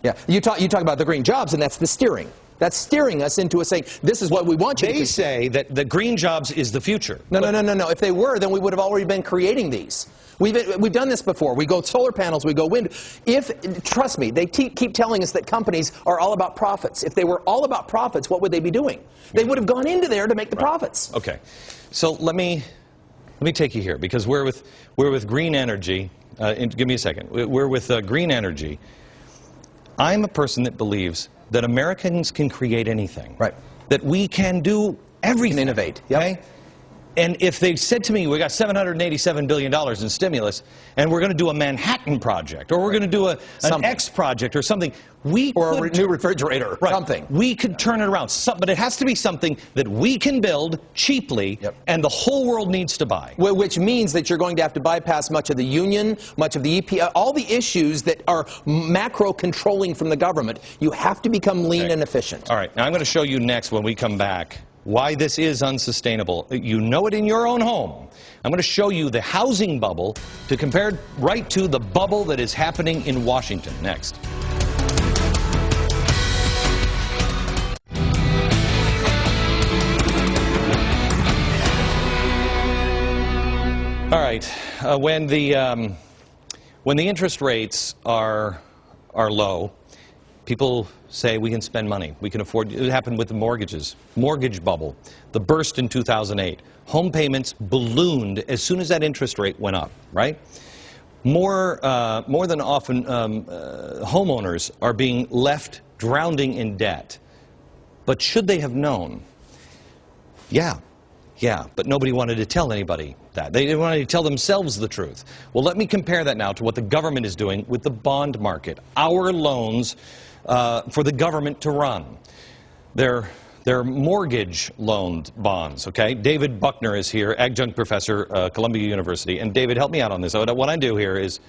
Yeah, you talk about the green jobs, and that's the steering. That's steering us into saying, this is what we want you to do. They say that the green jobs is the future. No. If they were, then we would have already been creating these. We've done this before. We go solar panels, we go wind. Trust me, they keep telling us that companies are all about profits. If they were all about profits, what would they be doing? They would have gone into there to make the profits. Okay, so let me take you here, because we're with green energy. Give me a second. We're with green energy. I'm a person that believes that Americans can create anything. Right. That we can do everything. Can innovate. Yep. Okay? And if they said to me, we got $787 billion in stimulus, and we're going to do a Manhattan project, or we're going to do an X project or something, or a new refrigerator, something. We could turn it around. But it has to be something that we can build cheaply, and the whole world needs to buy. Which means that you're going to have to bypass much of the union, much of the EPA, all the issues that are macro controlling from the government. You have to become lean and efficient. All right. Now I'm going to show you next, when we come back, why this is unsustainable. You know it in your own home. I'm going to show you the housing bubble to compare it right to the bubble that is happening in Washington. Next. All right. When the interest rates are low, people say we can spend money. We can afford. It happened with the mortgages. Mortgage bubble. The burst in 2008. Home payments ballooned as soon as that interest rate went up, right? More than often, homeowners are being left drowning in debt. But should they have known? Yeah, but nobody wanted to tell anybody that. They didn't want to tell themselves the truth. Well, let me compare that now to what the government is doing with the bond market. Our loans for the government to run. They're mortgage loaned bonds, okay? David Buckner is here, adjunct professor, Columbia University. And David, help me out on this. What I do here is,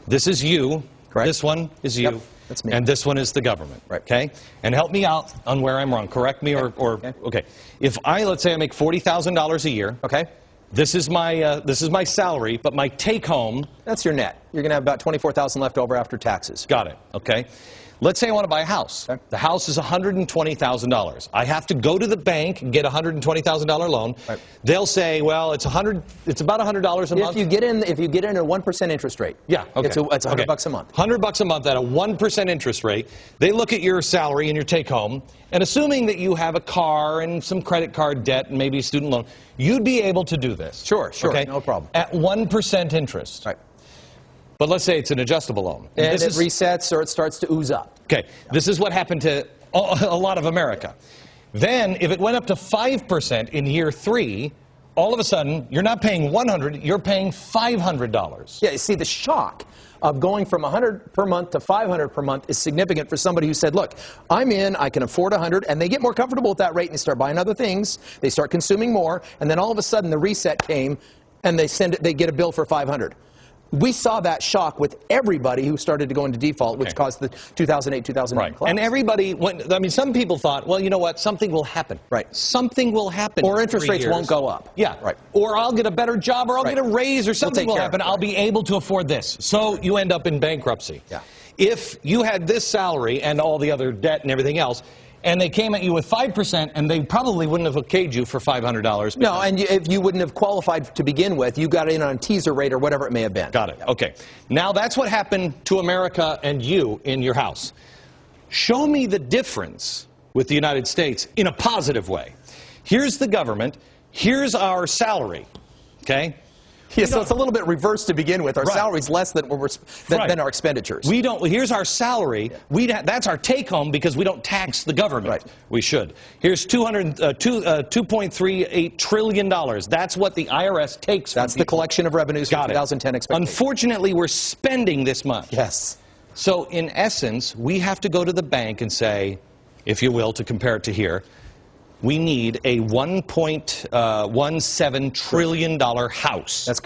this is you. Correct. This one is you. Yep, that's me. And this one is the government, right? Okay? And help me out on where I'm wrong. Correct me okay. If let's say I make $40,000 a year. Okay. This is my salary, but my take home. That's your net. You're going to have about $24,000 left over after taxes. Got it. Okay. Let's say I want to buy a house. Okay. The house is $120,000. I have to go to the bank and get a $120,000 loan. Right. They'll say, well, it's about $100 a month. If you get in at a 1% interest rate. Yeah. Okay. It's $100 a month. $100 a month at a 1% interest rate. They look at your salary and your take home, and assuming that you have a car and some credit card debt and maybe a student loan, you'd be able to do this. Sure. Okay? No problem. At 1% interest. Right. But let's say it's an adjustable loan. And it resets or it starts to ooze up. Okay. This is what happened to a lot of America. Then, if it went up to 5% in year 3, all of a sudden, you're not paying $100, you're paying $500. Yeah, you see, the shock of going from $100 per month to $500 per month is significant for somebody who said, look, I'm in, I can afford $100, and they get more comfortable with that rate and they start buying other things, they start consuming more, and then all of a sudden the reset came and they get a bill for $500. We saw that shock with everybody who started to go into default, which caused the 2008-2009 collapse. And everybody some people thought, well, you know what, something will happen. Right. Something will happen. Or interest rates won't go up. Yeah. Right. Or I'll get a better job, or I'll get a raise, or something will happen. I'll be able to afford this. So you end up in bankruptcy. Yeah. If you had this salary and all the other debt and everything else, and they came at you with 5%, and they probably wouldn't have okayed you for $500. No, and if you wouldn't have qualified to begin with, you got in on a teaser rate or whatever it may have been. Got it. Okay. Now that's what happened to America and you in your house. Show me the difference with the United States in a positive way. Here's the government. Here's our salary. Okay? Yeah, so it's a little bit reversed to begin with. Our salary's less than our expenditures. We don't. Here's our salary. That's our take home because we don't tax the government. Right. We should. Here's $2.38 trillion. That's what the IRS takes. That's the collection of revenues for 2010 expectations. Unfortunately, we're spending this much. Yes. So in essence, we have to go to the bank and say, if you will, to compare it to here, we need a $1.17 trillion house. That's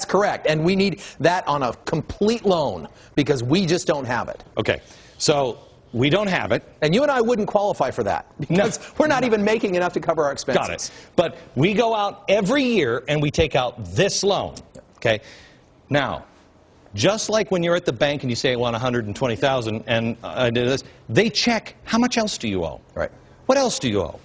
correct. And we need that on a complete loan because we just don't have it. Okay. So we don't have it. And you and I wouldn't qualify for that because we're not even making enough to cover our expenses. Got it. But we go out every year and we take out this loan. Okay. Now, just like when you're at the bank and you say, I want 120,000 and I did this, they check, how much else do you owe? Right. What else do you owe?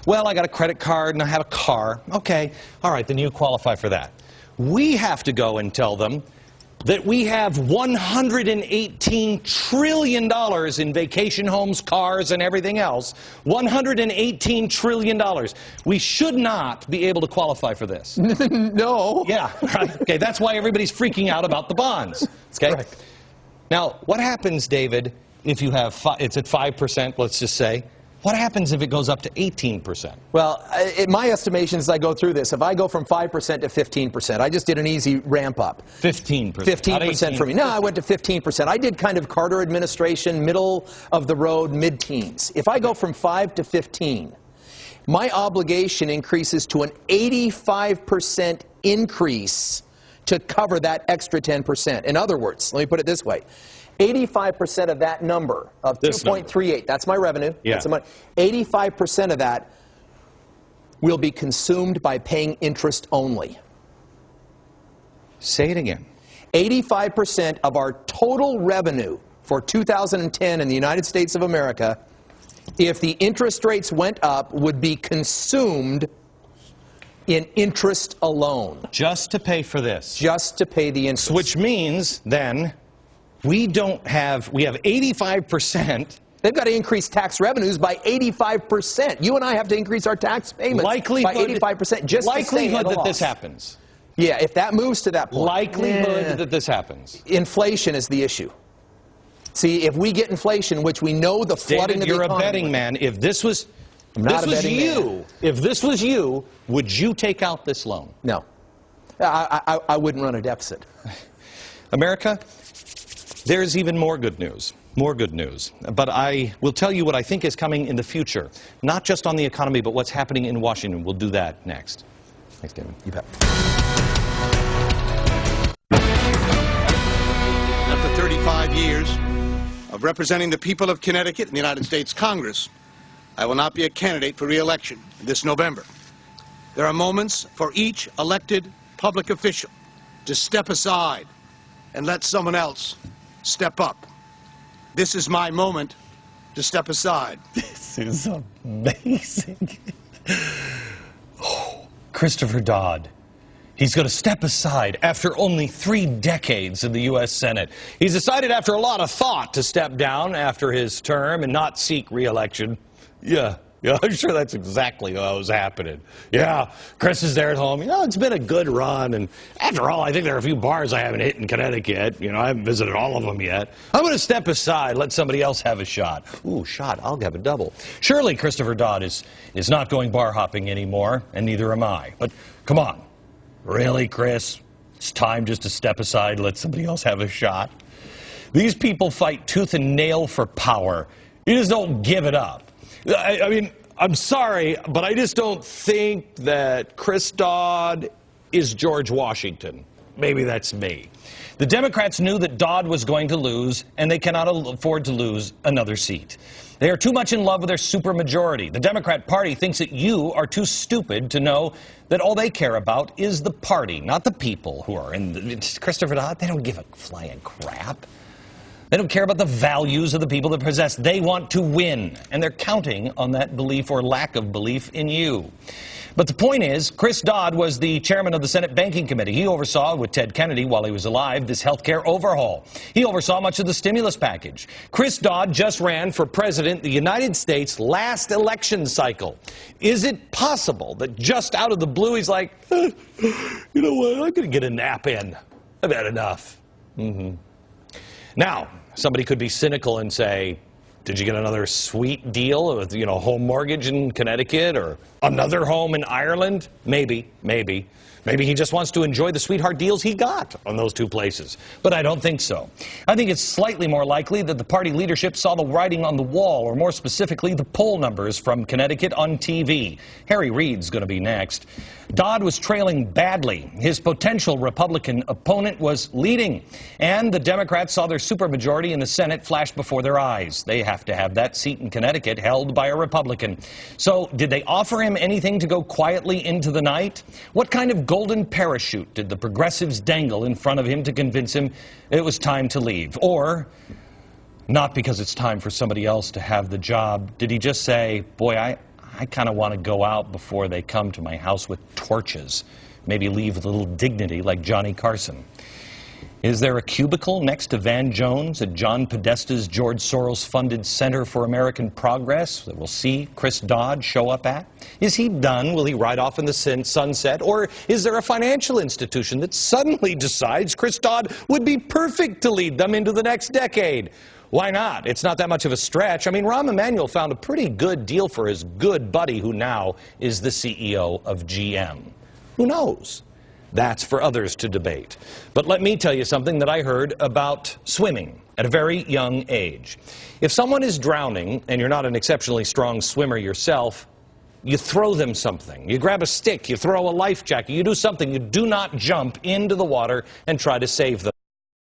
Well, I got a credit card and I have a car. Okay, all right, then you qualify for that. We have to go and tell them that we have $118 trillion in vacation homes, cars, and everything else. $118 trillion. We should not be able to qualify for this. No. Yeah, right. Okay, that's why everybody's freaking out about the bonds. Okay? Correct. Now, what happens, David, if you have, it's at 5%, let's just say. What happens if it goes up to 18%? Well, in my estimations, as I go through this, if I go from 5% to 15%, I just did an easy ramp up. 15%. 15% for me. No, I went to 15%. I did kind of Carter administration, middle of the road, mid-teens. If I go from 5 to 15, my obligation increases to an 85% increase to cover that extra 10%. In other words, let me put it this way. 85% of that number of 2.38, that's my revenue. Yeah. That's my 85% of that will be consumed by paying interest only. Say it again. 85% of our total revenue for 2010 in the United States of America, if the interest rates went up, would be consumed in interest alone. Just to pay for this. Just to pay the interest. Which means, then, we have 85%. They've got to increase tax revenues by 85%. You and I have to increase our tax payments by 85% just to stay at a Likelihood that loss. this happens. Yeah, if that moves to that point. Likelihood that this happens. Inflation is the issue. See, if we get inflation, which we know the flooding David, of the you're economy. a betting man. If this was, man. If this was you, would you take out this loan? No. I wouldn't run a deficit. America, there's even more good news. More good news. But I will tell you what I think is coming in the future. Not just on the economy, but what's happening in Washington. We'll do that next. Thanks, David. You bet. After 35 years of representing the people of Connecticut in the United States Congress, I will not be a candidate for re-election this November. There are moments for each elected public official to step aside and let someone else step up. This is my moment to step aside. This is amazing. Oh, Christopher Dodd. He's going to step aside after only 3 decades in the U.S. Senate. He's decided after a lot of thought to step down after his term and not seek re-election. Yeah, I'm sure that's exactly what was happening. Yeah, Chris is there at home. You know, it's been a good run, and after all, I think there are a few bars I haven't hit in Connecticut. You know, I haven't visited all of them yet. I'm going to step aside, let somebody else have a shot. Ooh, shot, I'll have a double. Surely Christopher Dodd is not going bar hopping anymore, and neither am I. But come on. Really, Chris? It's time just to step aside, let somebody else have a shot? These people fight tooth and nail for power. You just don't give it up. I mean, I'm sorry, but I just don't think that Chris Dodd is George Washington. Maybe that's me. The Democrats knew that Dodd was going to lose, and they cannot afford to lose another seat. They are too much in love with their supermajority. The Democrat Party thinks that you are too stupid to know that all they care about is the party, not the people who are in Christopher Dodd, they don't give a flying crap. They don't care about the values of the people that possess. They want to win, and they're counting on that belief or lack of belief in you. But the point is, Chris Dodd was the chairman of the Senate Banking Committee. He oversaw, with Ted Kennedy while he was alive, this health care overhaul. He oversaw much of the stimulus package. Chris Dodd just ran for president of the United States last election cycle. Is it possible that just out of the blue he's like, you know what, I'm going to get a nap in. I've had enough. Now, somebody could be cynical and say, did you get another sweet deal with, you know, home mortgage in Connecticut or another home in Ireland? Maybe. Maybe he just wants to enjoy the sweetheart deals he got on those 2 places. But I don't think so. I think it's slightly more likely that the party leadership saw the writing on the wall, or more specifically, the poll numbers from Connecticut on TV. Harry Reid's going to be next. Dodd was trailing badly. His potential Republican opponent was leading. And the Democrats saw their supermajority in the Senate flash before their eyes. They have to have that seat in Connecticut held by a Republican. So did they offer him anything to go quietly into the night? What kind of golden parachute did the progressives dangle in front of him to convince him it was time to leave? Or, not because it's time for somebody else to have the job, did he just say, boy, I kind of want to go out before they come to my house with torches, maybe leave with a little dignity like Johnny Carson? Is there a cubicle next to Van Jones at John Podesta's George Soros-funded Center for American Progress that we'll see Chris Dodd show up at? Is he done? Will he ride off in the sunset? Or is there a financial institution that suddenly decides Chris Dodd would be perfect to lead them into the next decade? Why not? It's not that much of a stretch. I mean, Rahm Emanuel found a pretty good deal for his good buddy who now is the CEO of GM. Who knows? That's for others to debate. But let me tell you something that I heard about swimming at a very young age. If someone is drowning and you're not an exceptionally strong swimmer yourself, you throw them something. You grab a stick, you throw a life jacket, you do something. You do not jump into the water and try to save them.